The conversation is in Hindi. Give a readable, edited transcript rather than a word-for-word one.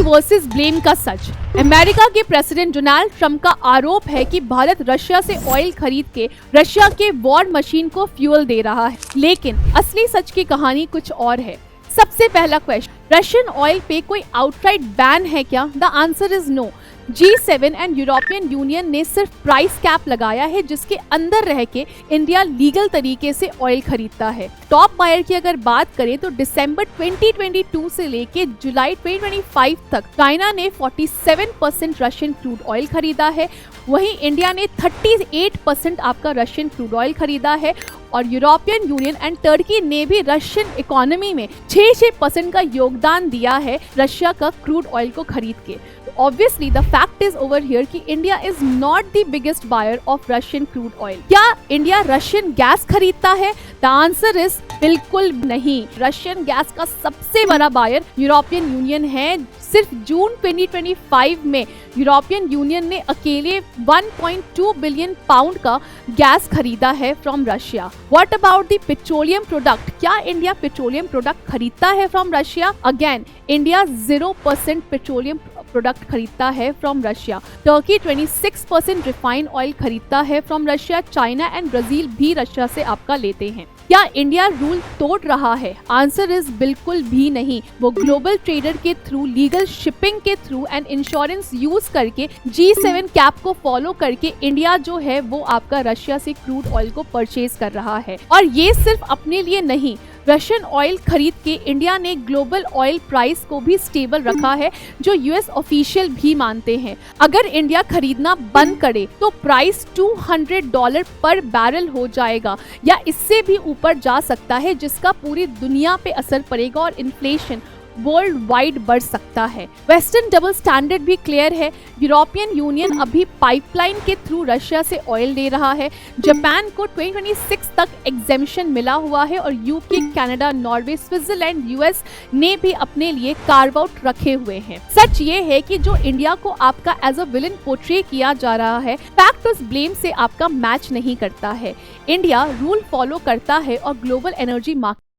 फैक्ट वर्सेस ब्लेम का सच। अमेरिका के प्रेसिडेंट डोनाल्ड ट्रंप का आरोप है कि भारत रशिया से ऑयल खरीद के रशिया के वॉर मशीन को फ्यूल दे रहा है, लेकिन असली सच की कहानी कुछ और है। सबसे पहला क्वेश्चन, रशियन ऑयल पे कोई आउटराइट बैन है क्या? The answer is no. G7 and European Union ने सिर्फ प्राइस कैप लगाया है, जिसके अंदर रह के इंडिया लीगल तरीके से ऑयल खरीदता है। टॉप बायर की अगर बात करें तो दिसंबर 2022 से लेके जुलाई 2025 तक चाइना ने 47% रशियन क्रूड ऑयल खरीदा है, वहीं इंडिया ने 38% आपका रशियन क्रूड ऑयल खरीदा है, और यूरोपियन यूनियन एंड टर्की ने भी रशियन इकोनॉमी में 6% का योगदान दिया है रशिया का क्रूड ऑयल को खरीद के। Obviously the fact is over here कि India is not the biggest buyer of Russian crude oil. क्या इंडिया रशियन गैस खरीदता है? द आंसर इज बिल्कुल नहीं। रशियन गैस का सबसे बड़ा बायर यूरोपियन यूनियन है। सिर्फ जून 2025 में यूरोपियन यूनियन ने अकेले 1.2 बिलियन पाउंड का गैस खरीदा है from Russia. What about the petroleum product? क्या इंडिया पेट्रोलियम प्रोडक्ट खरीदता है from Russia? Again India 0% petroleum product खरीदता है from Russia. Turkey 26% refined oil खरीदता है from Russia. China and Brazil भी रशिया से आपका लेते हैं। क्या इंडिया रूल तोड़ रहा है? आंसर इज बिल्कुल भी नहीं। वो ग्लोबल ट्रेडर के थ्रू, लीगल शिपिंग के थ्रू एंड इंश्योरेंस यूज करके G7 कैप को फॉलो करके इंडिया जो है वो आपका रशिया से क्रूड ऑयल को परचेज कर रहा है। और ये सिर्फ अपने लिए नहीं, रशियन ऑयल खरीद के इंडिया ने ग्लोबल ऑयल प्राइस को भी स्टेबल रखा है, जो यूएस ऑफिशियल भी मानते हैं। अगर इंडिया खरीदना बंद करे तो प्राइस $200 पर बैरल हो जाएगा या इससे भी ऊपर जा सकता है, जिसका पूरी दुनिया पे असर पड़ेगा और इन्फ्लेशन वर्ल्ड वाइड बढ़ सकता है। वेस्टर्न डबल स्टैंडर्ड भी क्लियर है। यूरोपियन यूनियन अभी पाइपलाइन के थ्रू रशिया से ऑयल ले रहा है। जापान को 2026 तक एग्जेम्पशन मिला हुआ है, और UK, Canada, Norway, Switzerland, US ने भी अपने लिए कार्व आउट रखे हुए हैं। सच ये है कि जो इंडिया को आपका एज अ विलन पोर्ट्रे किया जा रहा है, फैक्ट उस ब्लेम से आपका मैच नहीं करता है। इंडिया रूल फॉलो करता है और ग्लोबल एनर्जी मार्केट